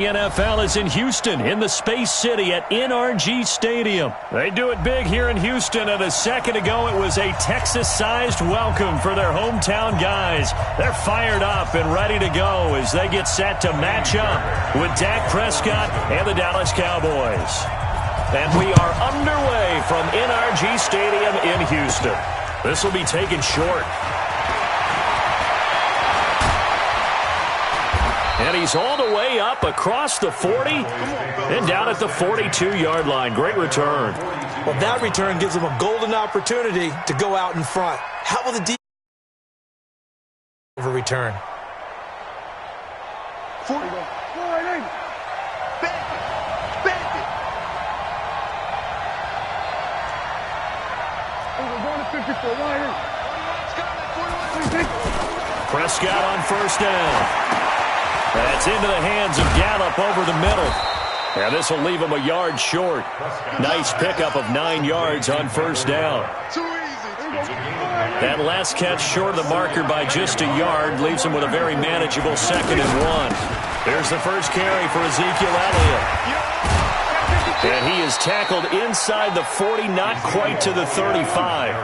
The NFL is in Houston, in the Space City at NRG Stadium. They do it big here in Houston, and a second ago it was a Texas-sized welcome for their hometown guys. They're fired up and ready to go as they get set to match up with Dak Prescott and the Dallas Cowboys. And we are underway from NRG Stadium in Houston. This will be taken short. And he's all the way up across the 40 and down at the 42-yard line. Great return. Well, that return gives him a golden opportunity to go out in front. How will the defense return? 40. Go right in. Back it. Back it. We're going to 54. Right in. Prescott on first down. That's into the hands of Gallup over the middle. And this will leave him a yard short. Nice pickup of 9 yards on first down. That last catch short of the marker by just a yard leaves him with a very manageable 2nd and 1. Here's the first carry for Ezekiel Elliott. And he is tackled inside the 40, not quite to the 35.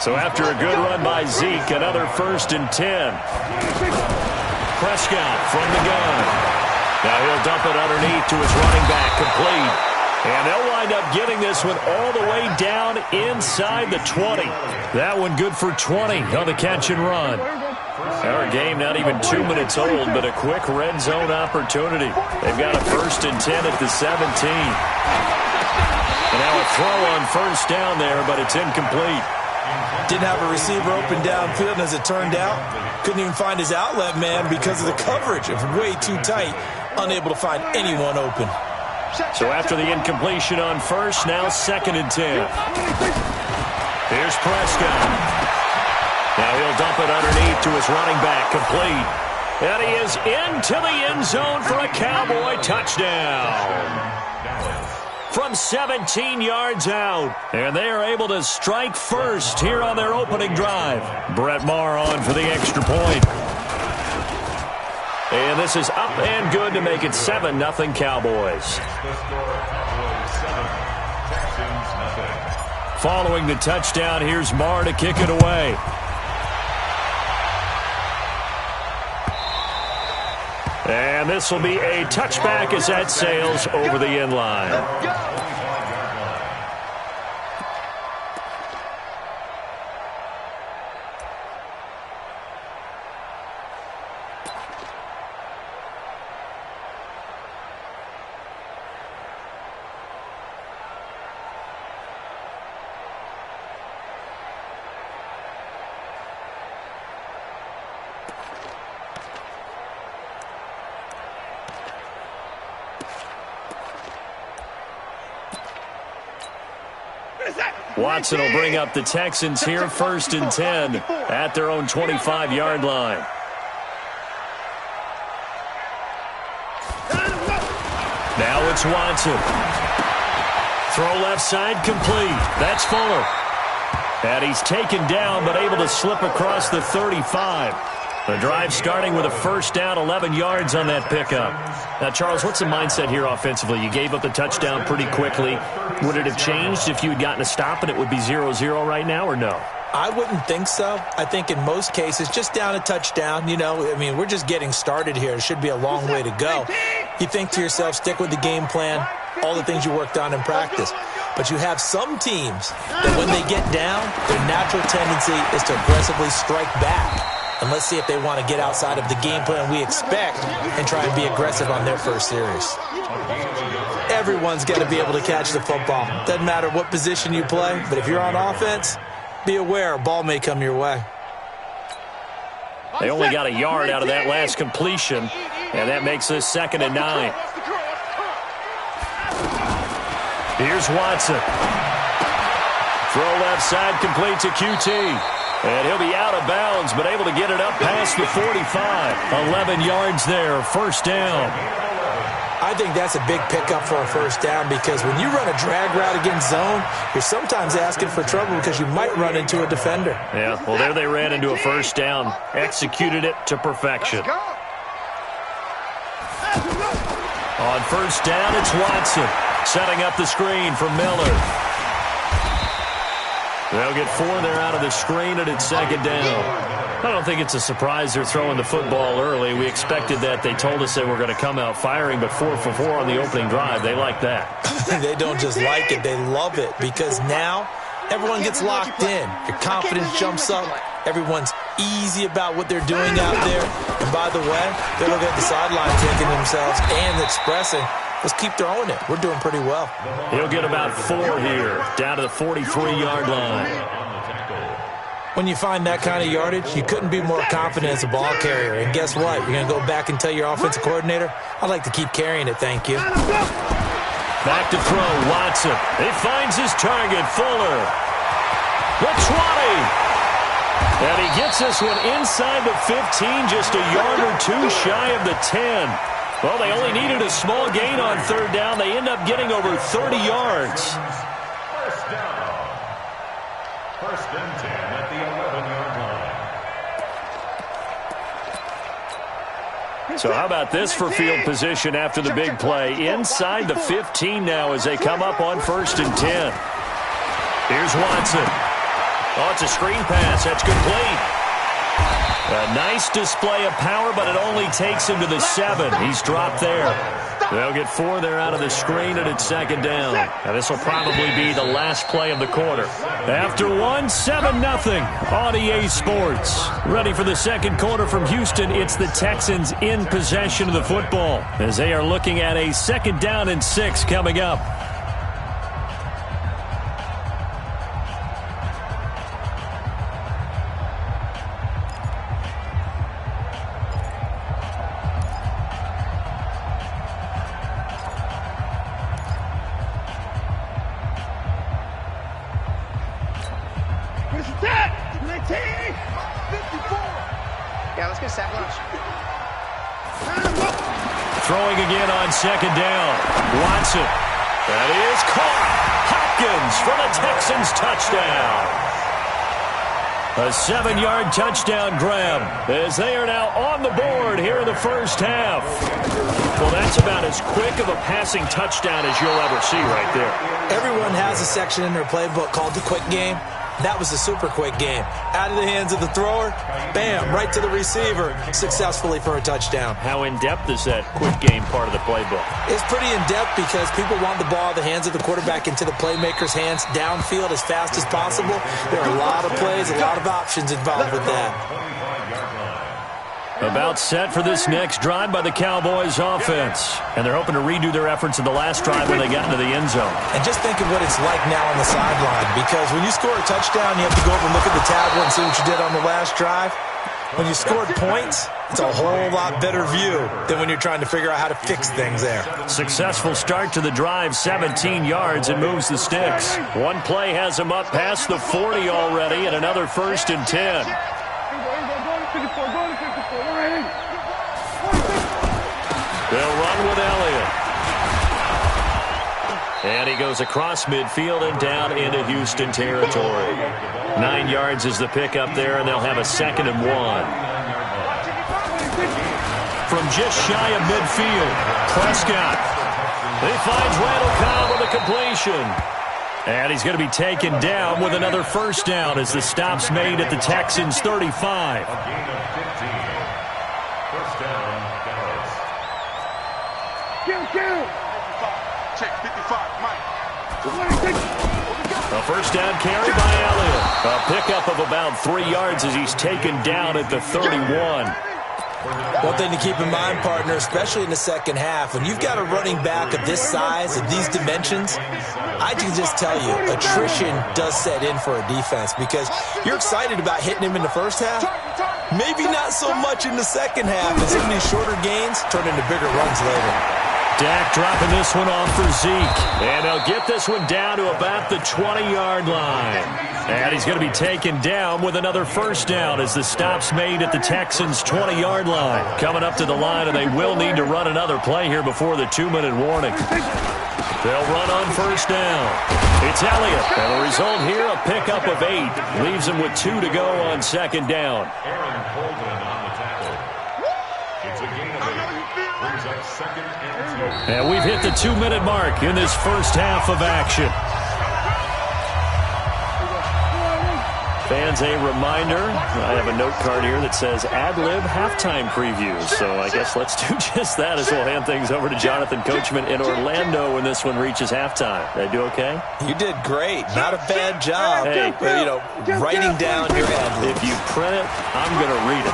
So after a good run by Zeke, another 1st and 10. Prescott from the gun. Now he'll dump it underneath to his running back, complete. And they'll wind up getting this one all the way down inside the 20. That one good for 20 on the catch and run. Our game not even 2 minutes old, but a quick red zone opportunity. They've got a 1st and 10 at the 17. And now a throw on first down there, but it's incomplete. Didn't have a receiver open downfield, and as it turned out, couldn't even find his outlet man because of the coverage. It was way too tight, unable to find anyone open. So after the incompletion on first, now 2nd and 10. Here's Prescott. Now he'll dump it underneath to his running back, complete. And he is into the end zone for a Cowboy touchdown. From 17 yards out. And they are able to strike first here on their opening drive. Brett Maher on for the extra point. And this is up and good to make it 7-0 Cowboys. Following the touchdown, here's Maher to kick it away. And this will be a touchback as that sails over the end line. Watson will bring up the Texans here, 1st and 10 at their own 25-yard line. Now it's Watson. Throw left side, complete. That's Fuller. And he's taken down, but able to slip across the 35. The drive starting with a 1st down, 11 yards on that pickup. Now, Charles, what's the mindset here offensively? You gave up the touchdown pretty quickly. Would it have changed if you had gotten a stop and it would be 0-0 right now, or no? I wouldn't think so. I think in most cases, just down a touchdown, we're just getting started here. It should be a long way to go. You think to yourself, stick with the game plan, all the things you worked on in practice. But you have some teams that when they get down, their natural tendency is to aggressively strike back. And let's see if they want to get outside of the game plan we expect and try and be aggressive on their first series. Everyone's got to be able to catch the football. Doesn't matter what position you play, but if you're on offense, be aware a ball may come your way. They only got a yard out of that last completion, and that makes this 2nd and 9. Here's Watson. Throw left side, complete to QT. And he'll be out of bounds, but able to get it up past the 45. 11 yards there, 1st down. I think that's a big pickup for a 1st down because when you run a drag route against zone, you're sometimes asking for trouble because you might run into a defender. Yeah, well, there they ran into a 1st down. Executed it to perfection. Let's go. On first down, it's Watson. Setting up the screen for Miller. They'll get 4 there out of the screen, and it's second down. I don't think it's a surprise they're throwing the football early. We expected that. They told us they were going to come out firing, but 4 for 4 on the opening drive. They like that. They don't just like it. They love it because now everyone gets locked in. Your confidence jumps up. Everyone's easy about what they're doing out there. And by the way, they look at the sideline thinking to themselves and expressing, let's keep throwing it. We're doing pretty well. He'll get about 4 here, down to the 43-yard line. When you find that kind of yardage, you couldn't be more confident as a ball carrier. And guess what? You're going to go back and tell your offensive coordinator, I'd like to keep carrying it, thank you. Back to throw, Watson. He finds his target, Fuller. The 20. And he gets this one inside the 15, just a yard or 2 shy of the 10. Well, they only needed a small gain on third down. They end up getting over 30 yards. First down. First and 10 at the 11-yard line. So how about this for field position after the big play? Inside the 15 now as they come up on first and 10. Here's Watson. Oh, it's a screen pass. That's complete. A nice display of power, but it only takes him to the 7. He's dropped there. They'll get 4 there out of the screen, and it's second down. Now, this will probably be the last play of the quarter. After 1, 7-0 on EA Sports. Ready for the second quarter from Houston. It's the Texans in possession of the football as they are looking at a second down and 6 coming up. Throwing again on second down. Watson. That is caught. Hopkins for the Texans touchdown. A 7-yard touchdown grab as they are now on the board here in the first half. Well, that's about as quick of a passing touchdown as you'll ever see right there. Everyone has a section in their playbook called the quick game. That was a super quick game. Out of the hands of the thrower, bam, right to the receiver, successfully for a touchdown. How in-depth is that quick game part of the playbook? It's pretty in-depth because people want the ball out of the hands of the quarterback into the playmaker's hands downfield as fast as possible. There are a lot of plays, a lot of options involved with that. About set for this next drive by the Cowboys offense. And they're hoping to redo their efforts in the last drive when they got into the end zone. And just think of what it's like now on the sideline, because when you score a touchdown, you have to go over and look at the tablet and see what you did on the last drive. When you scored points, it's a whole lot better view than when you're trying to figure out how to fix things there. Successful start to the drive, 17 yards, and moves the sticks. One play has him up past the 40 already, and another first and 10. They'll run with Elliott. And he goes across midfield and down into Houston territory. 9 yards is the pickup there, and they'll have a second and 1. From just shy of midfield, Prescott. He finds Randall Cobb with a completion. And he's going to be taken down with another first down as the stop's made at the Texans' 35. A first down carry by Elliott. A pickup of about 3 yards as he's taken down at the 31. One thing to keep in mind, partner, especially in the second half, when you've got a running back of this size, of these dimensions, I can just tell you, attrition does set in for a defense because you're excited about hitting him in the first half. Maybe not so much in the second half, and some of these shorter gains turn into bigger runs later. Dak dropping this one off for Zeke. And they'll get this one down to about the 20-yard line. And he's going to be taken down with another first down as the stop's made at the Texans' 20-yard line. Coming up to the line, and they will need to run another play here before the 2-minute warning. They'll run on first down. It's Elliott. And the result here, a pickup of 8. Leaves him with 2 to go on second down. Aaron Colvin on the tackle. It's a gain of 8. Brings up 2nd and 2. And we've hit the 2-minute mark in this first half of action. Fans, a reminder, I have a note card here that says ad-lib halftime previews. So I guess let's do just that as we'll hand things over to Jonathan Coachman in Orlando when this one reaches halftime. Did I do okay? You did great. Not a bad job. Hey, writing down your ad-libs. If you print it, I'm going to read it.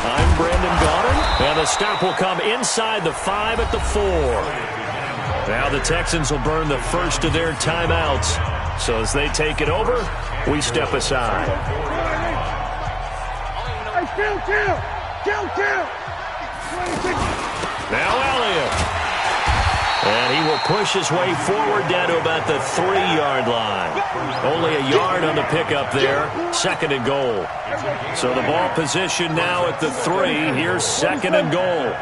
I'm Brandon Goddard, and the stop will come inside the 5 at the 4. Now the Texans will burn the first of their timeouts. So as they take it over, we step aside. Now Elliott. And he will push his way forward down to about the 3-yard line. Only a yard on the pickup there. 2nd and goal. So the ball position now at the 3. Here's 2nd and goal.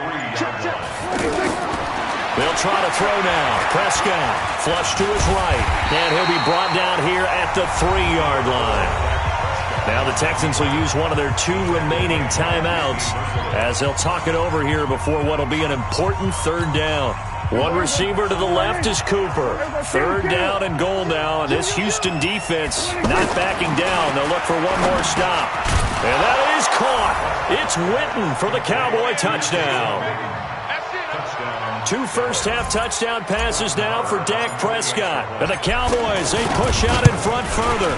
They'll try to throw now. Prescott, flush to his right. And he'll be brought down here at the 3-yard line. Now the Texans will use one of their 2 remaining timeouts as they'll talk it over here before what will be an important 3rd down. One receiver to the left is Cooper. 3rd down and goal now, and this Houston defense not backing down. They'll look for one more stop. And that is caught. It's Witten for the Cowboy touchdown. 2 first-half touchdown passes now for Dak Prescott. And the Cowboys, they push out in front further.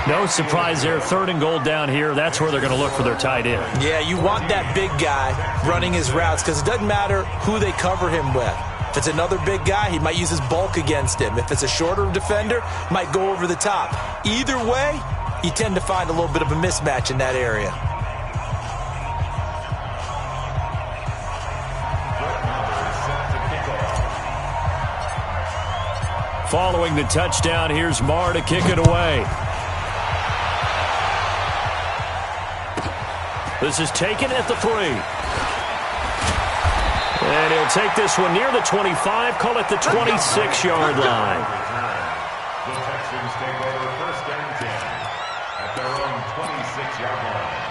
No surprise there. 3rd and goal down here. That's where they're going to look for their tight end. Yeah, you want that big guy running his routes because it doesn't matter who they cover him with. If it's another big guy, he might use his bulk against him. If it's a shorter defender, might go over the top. Either way, you tend to find a little bit of a mismatch in that area. Following the touchdown, here's Marr to kick it away. This is taken at the 3. And he'll take this one near the 25, call it the 26-yard line. The Texans take over 1st and 10 at their own 26-yard line.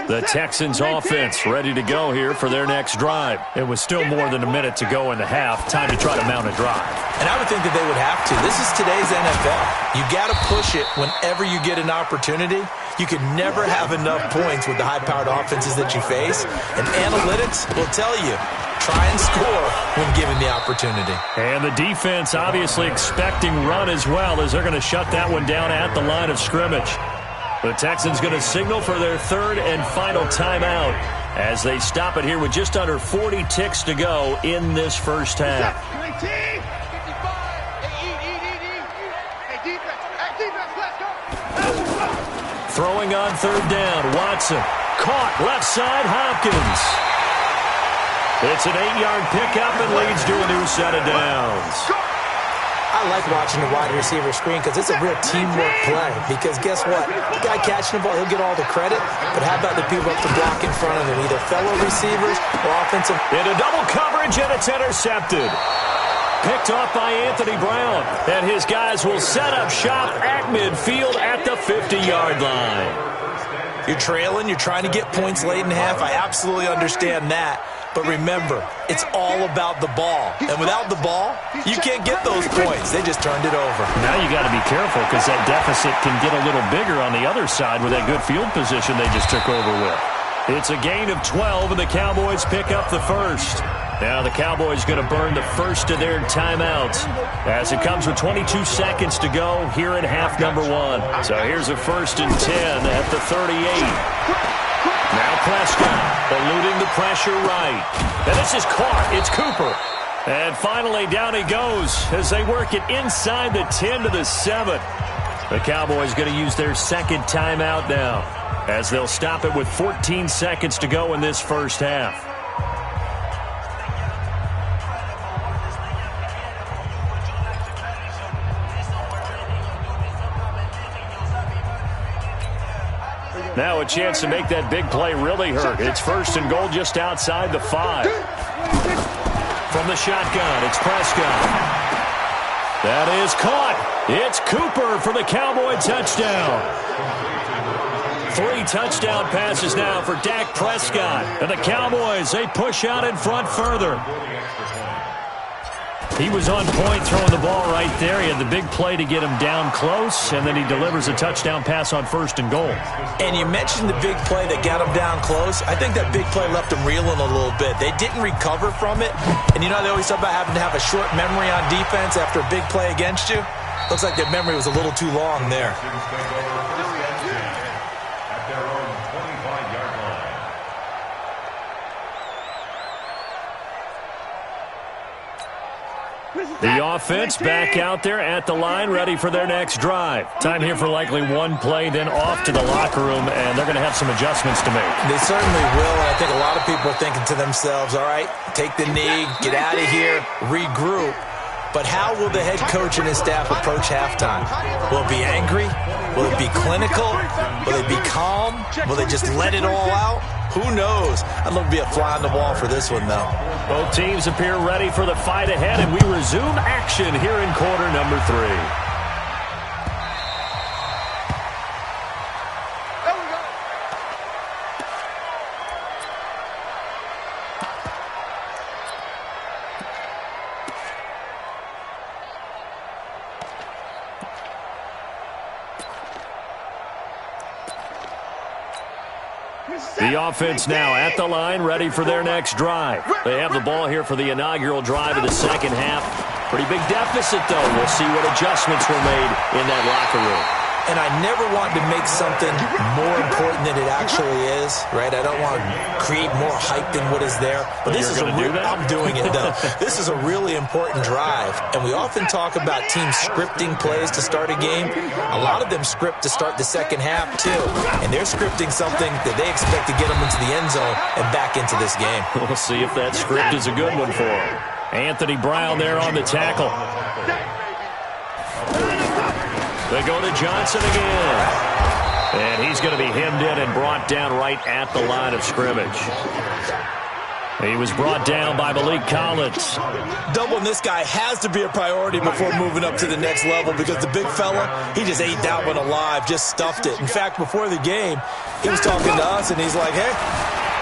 The Texans offense ready to go here for their next drive. It was still more than a minute to go in the half. Time to try to mount a drive. And I would think that they would have to. This is today's NFL. You got to push it whenever you get an opportunity. You can never have enough points with the high-powered offenses that you face. And analytics will tell you, try and score when given the opportunity. And the defense obviously expecting run as well as they're going to shut that one down at the line of scrimmage. The Texans going to signal for their 3rd and final timeout as they stop it here with just under 40 ticks to go in this first half. Throwing on 3rd down, Watson. Caught left side, Hopkins. It's an 8-yard pickup and leads to a new set of downs. I like watching the wide receiver screen because it's a real teamwork play. Because guess what? The guy catching the ball, he'll get all the credit. But how about the people up the block in front of him? Either fellow receivers or offensive. Into double coverage, and it's intercepted. Picked off by Anthony Brown. And his guys will set up shop at midfield at the 50-yard line. You're trailing. You're trying to get points late in the half. I absolutely understand that. But remember, it's all about the ball. And without the ball, you can't get those points. They just turned it over. Now you got to be careful because that deficit can get a little bigger on the other side with that good field position they just took over with. It's a gain of 12, and the Cowboys pick up the first. Now the Cowboys going to burn the first of their timeouts as it comes with 22 seconds to go here in half number 1. So here's a 1st and 10 at the 38. Now Prescott eluding the pressure right. And this is caught. It's Cooper. And finally down he goes as they work it inside the 10 to the 7. The Cowboys going to use their 2nd timeout now as they'll stop it with 14 seconds to go in this first half. Now a chance to make that big play really hurt. It's 1st and goal just outside the 5. From the shotgun, it's Prescott. That is caught. It's Cooper for the Cowboy touchdown. 3 touchdown passes now for Dak Prescott. And the Cowboys, they push out in front further. He was on point throwing the ball right there. He had the big play to get him down close, and then he delivers a touchdown pass on 1st and goal. And you mentioned the big play that got him down close. I think that big play left him reeling a little bit. They didn't recover from it. And you know, they always talk about having to have a short memory on defense after a big play against you. Looks like their memory was a little too long there. The offense back out there at the line, ready for their next drive. Time here for likely one play, then off to the locker room, and they're going to have some adjustments to make. They certainly will, and I think a lot of people are thinking to themselves, all right, take the knee, get out of here, regroup. But how will the head coach and his staff approach halftime? Will it be angry? Will it be clinical? Will it be calm? Will they just let it all out? Who knows? I'd love to be a fly on the wall for this one, though. Both teams appear ready for the fight ahead, and we resume action here in quarter number 3. The offense now at the line, ready for their next drive. They have the ball here for the inaugural drive of the second half. Pretty big deficit, though. We'll see what adjustments were made in that locker room. And I never want to make something more important than it actually is, right? I don't want to create more hype than what is there. But this is a real, I'm doing it, though. This is a really important drive. And we often talk about teams scripting plays to start a game. A lot of them script to start the second half, too. And they're scripting something that they expect to get them into the end zone and back into this game. We'll see if that script is a good one for them. Anthony Brown there on the tackle. They go to Johnson again. And he's going to be hemmed in and brought down right at the line of scrimmage. He was brought down by Malik Collins. Doubling this guy has to be a priority before moving up to the next level because the big fella, he just ate that one alive, just stuffed it. In fact, before the game, he was talking to us, and he's like, hey,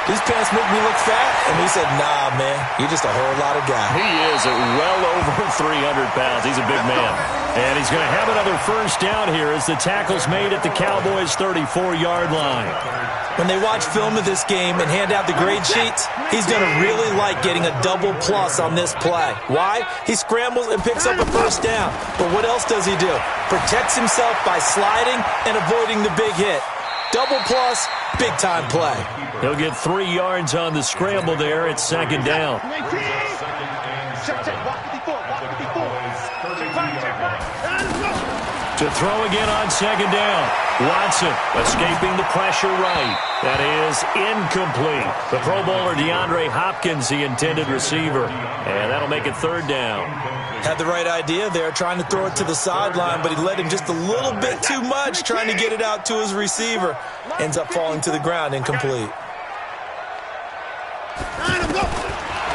these pants make me look fat. And he said, nah, man, you're just a whole lot of guy. He is at well over 300 pounds. He's a big man. And he's going to have another first down here as the tackle's made at the Cowboys' 34-yard line. When they watch film of this game and hand out the grade sheets, he's going to really like getting a double plus on this play. Why? He scrambles and picks up a first down. But what else does he do? Protects himself by sliding and avoiding the big hit. Double plus, big-time play. He'll get 3 yards on the scramble there at second down. To throw again on second down. Watson escaping the pressure right. That is incomplete. The Pro Bowler DeAndre Hopkins, the intended receiver. And that'll make it third down. Had the right idea there, trying to throw it to the sideline, but he let him just a little bit too much, trying to get it out to his receiver. Ends up falling to the ground, incomplete.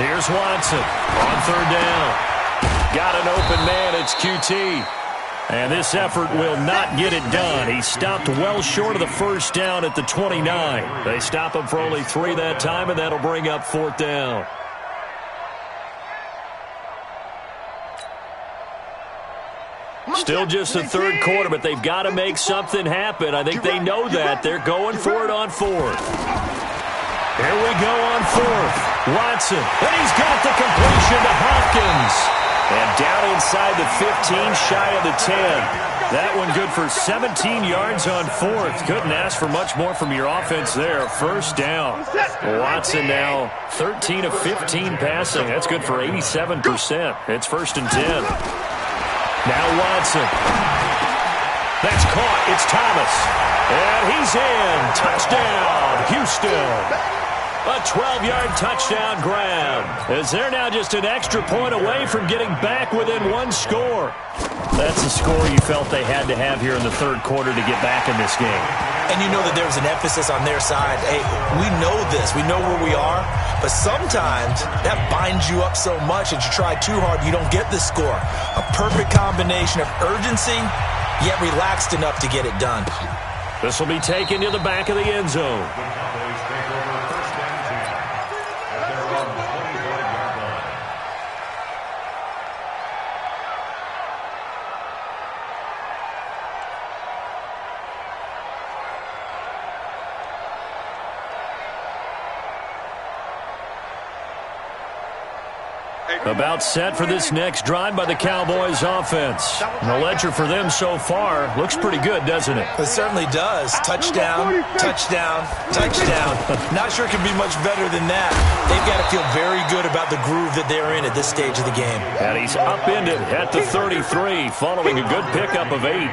Here's Watson on third down. Got an open man, it's QT. And this effort will not get it done. He stopped well short of the first down at the 29. They stop him for only 3 that time, and that'll bring up fourth down. Still just the third quarter, but they've got to make something happen. I think they know that. They're going for it on fourth. Here we go on fourth. Watson, and he's got the completion to Hopkins. And down inside the 15, shy of the 10. That one good for 17 yards on fourth. Couldn't ask for much more from your offense there. First down. Watson now 13 of 15 passing. That's good for 87%. It's first and 10. Now Watson. That's caught. It's Thomas. And he's in. Touchdown, Houston. A 12-yard touchdown grab, as they're now just an extra point away from getting back within one score. That's a score you felt they had to have here in the third quarter to get back in this game. And you know that there was an emphasis on their side. Hey, we know this. We know where we are. But sometimes that binds you up so much that you try too hard, you don't get the score. A perfect combination of urgency, yet relaxed enough to get it done. This will be taken to the back of the end zone. About set for this next drive by the Cowboys offense. And the ledger for them so far looks pretty good, doesn't it? It certainly does. Touchdown, touchdown, touchdown. Not sure it can be much better than that. They've got to feel very good about the groove that they're in at this stage of the game. And he's upended at the 33, following a good pickup of 8.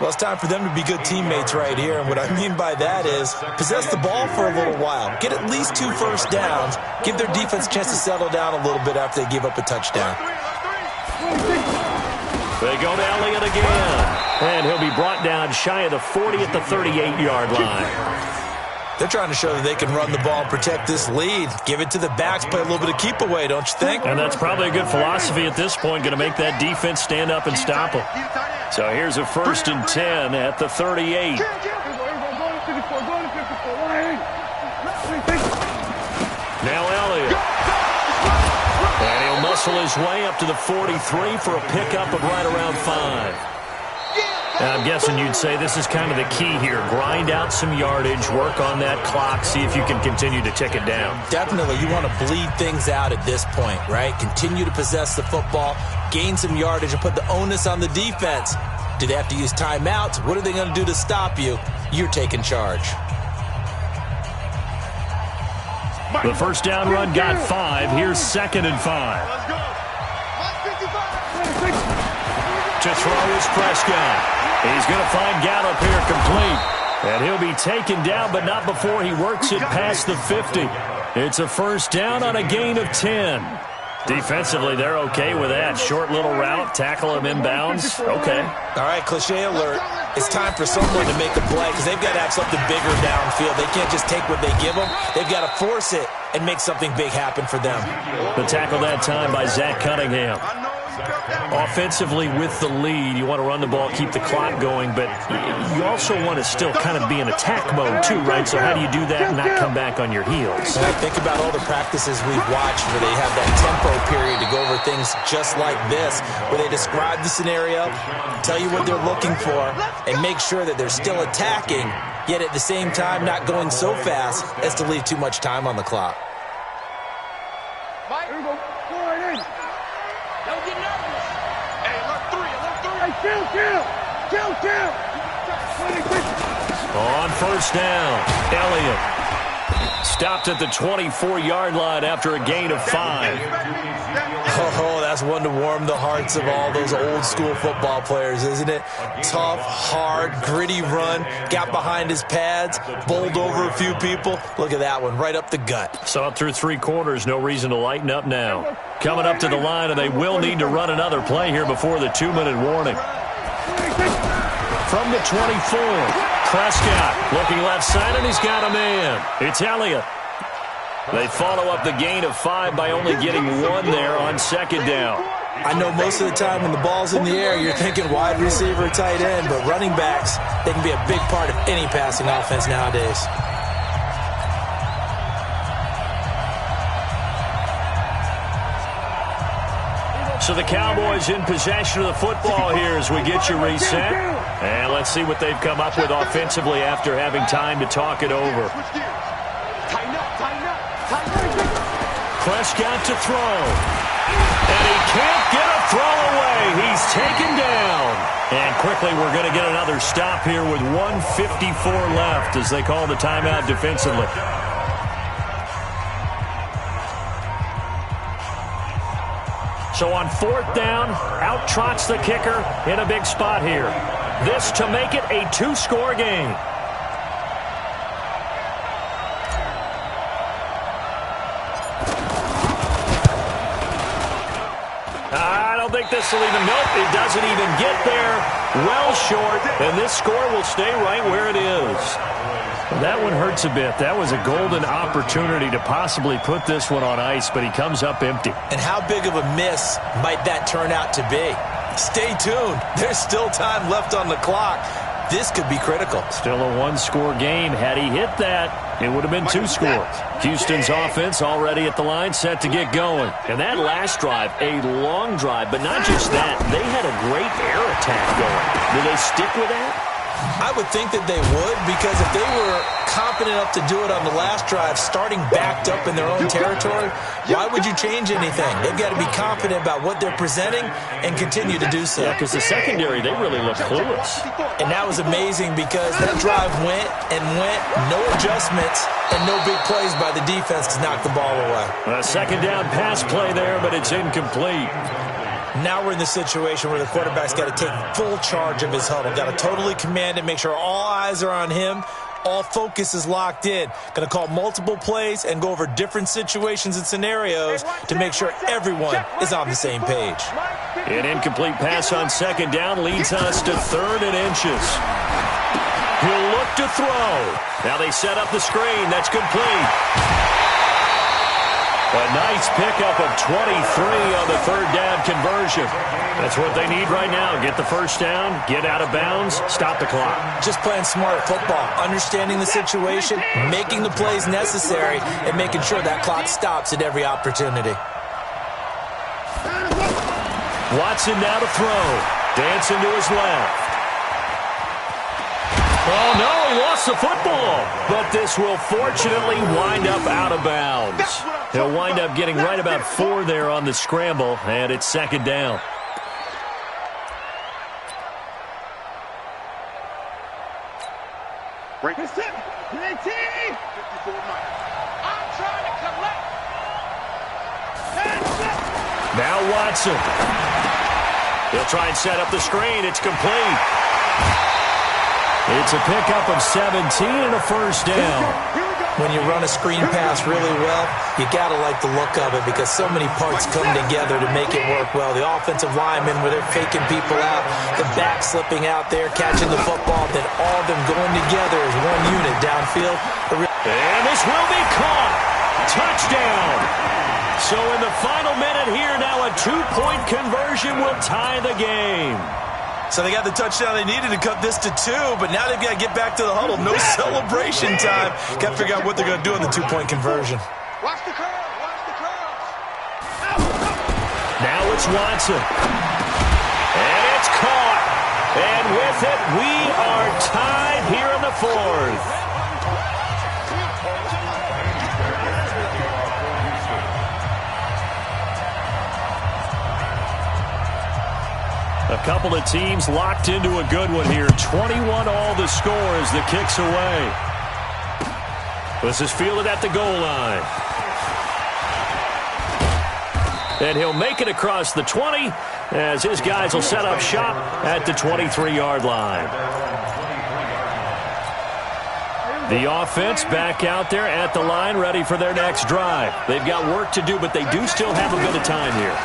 Well, it's time for them to be good teammates right here. And what I mean by that is possess the ball for a little while. Get at least 2 first downs. Give their defense a chance to settle down a little bit after they give up a touchdown. They go to Elliott again. And he'll be brought down shy of the 40 at the 38-yard line. They're trying to show that they can run the ball and protect this lead. Give it to the backs, play a little bit of keep away, don't you think? And that's probably a good philosophy at this point, going to make that defense stand up and stop them. So here's a 1st and 10 at the 38. Now Elliott. And he'll muscle his way up to the 43 for a pickup of right around 5. And I'm guessing you'd say this is kind of the key here. Grind out some yardage, work on that clock, see if you can continue to tick it down. Definitely. You want to bleed things out at this point, right? Continue to possess the football, gain some yardage, and put the onus on the defense. Do they have to use timeouts? What are they going to do to stop you? You're taking charge. The first down run got 5. Here's 2nd and 5. To throw is Prescott. He's going to find Gallup here complete. And he'll be taken down, but not before he works it past the 50. It's a first down on a gain of 10. Defensively, they're okay with that. Short little route, tackle him inbounds. Okay. All right, cliche alert. It's time for someone to make a play because they've got to have something bigger downfield. They can't just take what they give them. They've got to force it and make something big happen for them. The tackle that time by Zach Cunningham. Offensively with the lead, you want to run the ball, keep the clock going, but you also want to still kind of be in attack mode too, right? So how do you do that and not come back on your heels? And I think about all the practices we've watched where they have that tempo period to go over things just like this, where they describe the scenario, tell you what they're looking for, and make sure that they're still attacking, yet at the same time not going so fast as to leave too much time on the clock. On first down, Elliott stopped at the 24-yard line after a gain of 5. Oh, that's one to warm the hearts of all those old school football players, isn't it? Tough, hard, gritty run, got behind his pads, bowled over a few people. Look at that one, right up the gut. Saw it through 3 quarters, no reason to lighten up now. Coming up to the line, and they will need to run another play here before the 2-minute warning. From the 24, Prescott looking left side, and he's got a man. It's Elliott. They follow up the gain of 5 by only getting 1 there on 2nd down. I know most of the time when the ball's in the air, you're thinking wide receiver, tight end, but running backs, they can be a big part of any passing offense nowadays. So the Cowboys in possession of the football here as we get you reset. And let's see what they've come up with offensively after having time to talk it over. Prescott to throw. And he can't get a throw away. He's taken down. And quickly we're going to get another stop here with 1:54 left as they call the timeout defensively. So on 4th down, out trots the kicker in a big spot here. This to make it a 2-score game. don't think this will even, nope, it doesn't even get there. Well short, and this score will stay right where it is. That one hurts a bit. That was a golden opportunity to possibly put this one on ice, but he comes up empty. And how big of a miss might that turn out to be? Stay tuned. There's still time left on the clock. This could be critical. Still a one-score game. Had he hit that, it would have been 2 scores. Houston's offense already at the line, set to get going. And that last drive, a long drive, but not just that. They had a great air attack going. Do they stick with that? I would think that they would, because if they were confident enough to do it on the last drive, starting backed up in their own territory, why would you change anything? They've got to be confident about what they're presenting and continue to do so. Yeah, because the secondary, they really look clueless. And that was amazing because that drive went and went, no adjustments, and no big plays by the defense to knock the ball away. A second down pass play there, but it's incomplete. Now we're in the situation where the quarterback's got to take full charge of his huddle. Got to totally command it, make sure all eyes are on him. All focus is locked in. Going to call multiple plays and go over different situations and scenarios to make sure everyone is on the same page. An incomplete pass on second down leads us to 3rd and inches. He'll look to throw. Now they set up the screen. That's complete. A nice pickup of 23 on the 3rd down conversion. That's what they need right now. Get the first down, get out of bounds, stop the clock. Just playing smart football, understanding the situation, making the plays necessary, and making sure that clock stops at every opportunity. Watson now to throw. Dancing to his left. Oh, no, he lost the football. But this will fortunately wind up out of bounds. He'll wind up getting right about 4 there on the scramble, and it's second down. Break this up. I'm trying to collect. Now Watson. He'll try and set up the screen. It's complete. It's a pickup of 17 and a first down. When you run a screen pass really well, you got to like the look of it because so many parts come together to make it work well. The offensive linemen, where they're faking people out, the back slipping out there, catching the football, then all of them going together as one unit downfield. And this will be caught. Touchdown. So in the final minute here, now a 2-point conversion will tie the game. So they got the touchdown they needed to cut this to 2, but now they've got to get back to the huddle. No celebration time. Got to figure out what they're going to do on the 2-point conversion. Watch the curve. Watch the curve. Now it's Watson. And it's caught. And with it, we are tied here in the 4th. A couple of teams locked into a good one here. 21 all the score as the kick's away. This is fielded at the goal line. And he'll make it across the 20 as his guys will set up shop at the 23-yard line. The offense back out there at the line, ready for their next drive. They've got work to do, but they do still have a bit of time here.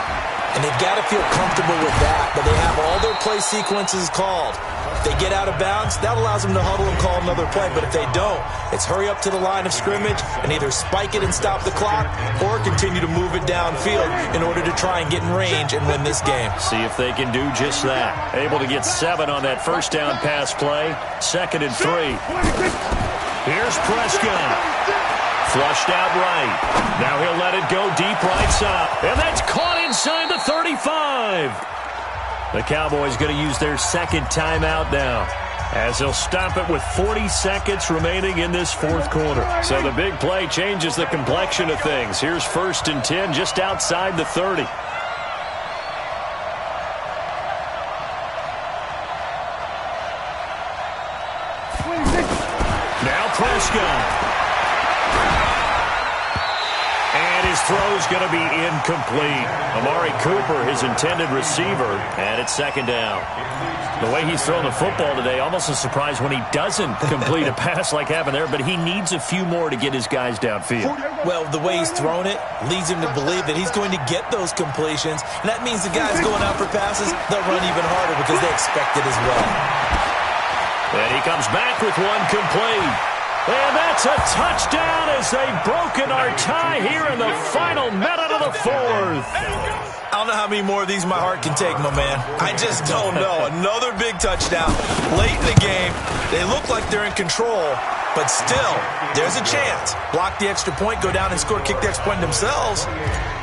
And they've got to feel comfortable with that, but they have all their play sequences called. If they get out of bounds, that allows them to huddle and call another play. But if they don't, it's hurry up to the line of scrimmage and either spike it and stop the clock or continue to move it downfield in order to try and get in range and win this game. See if they can do just that. Able to get 7 on that first down pass play. 2nd and 3. Here's Prescott. Flushed out right. Now he'll let it go deep right side. And that's caught inside the 35. The Cowboys going to use their 2nd timeout now, as they'll stop it with 40 seconds remaining in this 4th quarter. So the big play changes the complexion of things. Here's 1st and 10 just outside the 30. Now Prescott. And his throw's going to be incomplete. Amari Cooper, his intended receiver, and it's second down. The way he's thrown the football today, almost a surprise when he doesn't complete a pass like happened there, but he needs a few more to get his guys downfield. Well, the way he's thrown it leads him to believe that he's going to get those completions, and that means the guys going out for passes, they'll run even harder because they expect it as well. And he comes back with one complete. And that's a touchdown as they've broken our tie here in the final minute of the fourth. I don't know how many more of these my heart can take, my man. I just don't know. Another big touchdown late in the game. They look like they're in control, but still, there's a chance. Block the extra point, go down and score, kick the extra point themselves.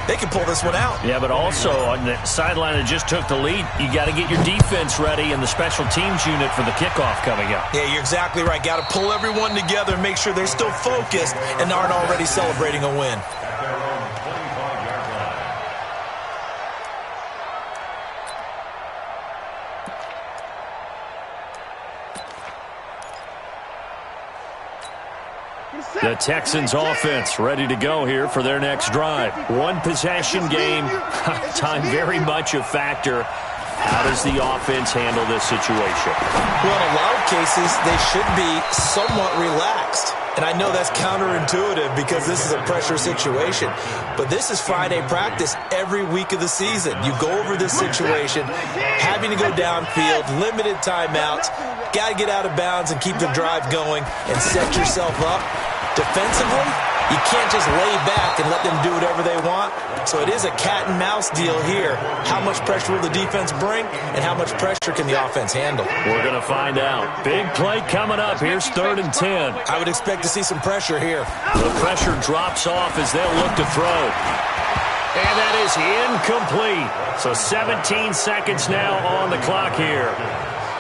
They can pull this one out. Yeah, but also on the sideline that just took the lead, you got to get your defense ready and the special teams unit for the kickoff coming up. Yeah, you're exactly right. Got to pull everyone together and make sure they're still focused and aren't already celebrating a win. The Texans offense ready to go here for their next drive. One possession game, time very much a factor. How does the offense handle this situation? Well, in a lot of cases, they should be somewhat relaxed. And I know that's counterintuitive because this is a pressure situation. But this is Friday practice every week of the season. You go over this situation, having to go downfield, limited timeouts, got to get out of bounds and keep the drive going and set yourself up. Defensively, you can't just lay back and let them do whatever they want. So it is a cat and mouse deal here. How much pressure will the defense bring, and how much pressure can the offense handle? We're going to find out. Big play coming up. Here's 3rd and 10. I would expect to see some pressure here. The pressure drops off as they'll look to throw. And that is incomplete. So 17 seconds now on the clock here.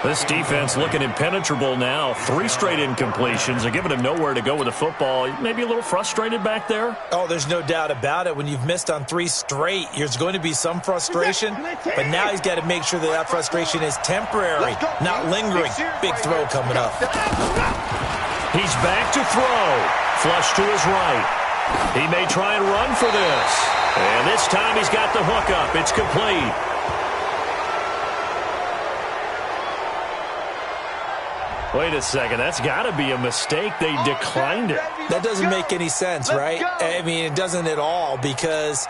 This defense looking impenetrable now. 3 straight incompletions. They're giving him nowhere to go with the football. Maybe a little frustrated back there? Oh, there's no doubt about it. When you've missed on 3 straight, there's going to be some frustration. But now he's got to make sure that that frustration is temporary, not lingering. Big throw coming up. He's back to throw. Flush to his right. He may try and run for this. And this time he's got the hook up. It's complete. Wait a second, that's got to be a mistake. They declined it. That doesn't make any sense, right? I mean, it doesn't at all because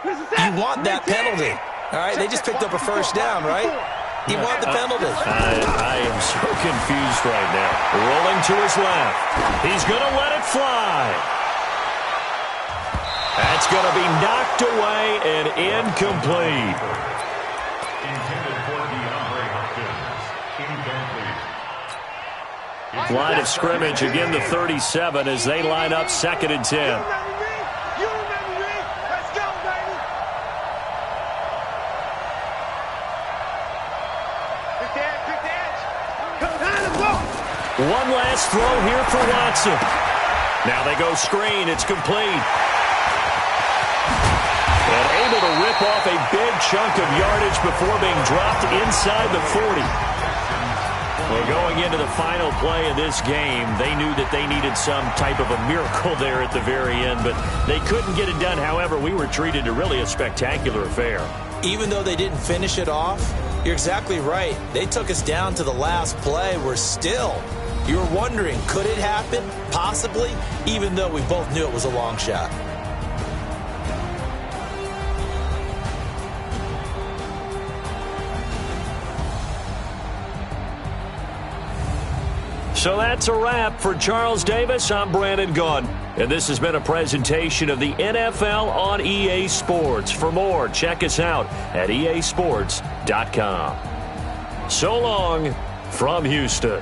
you want that penalty. All right, they just picked up a first down, right? You want the penalty. I am so confused right now. Rolling to his left. He's going to let it fly. That's going to be knocked away and incomplete. Intended for DeAndre Hopkins. Incomplete. Line of scrimmage, again the 37 as they line up 2nd and 10. You remember me? Let's go, baby. Pick the edge. Let's go. One last throw here for Watson. Now they go screen. It's complete. And able to rip off a big chunk of yardage before being dropped inside the 40. Well, going into the final play of this game, they knew that they needed some type of a miracle there at the very end, but they couldn't get it done. However, we were treated to really a spectacular affair. Even though they didn't finish it off, you're exactly right. They took us down to the last play. We're still, you were wondering, could it happen? Possibly, even though we both knew it was a long shot. So that's a wrap for Charles Davis. I'm Brandon Gunn, and this has been a presentation of the NFL on EA Sports. For more, check us out at easports.com. So long from Houston.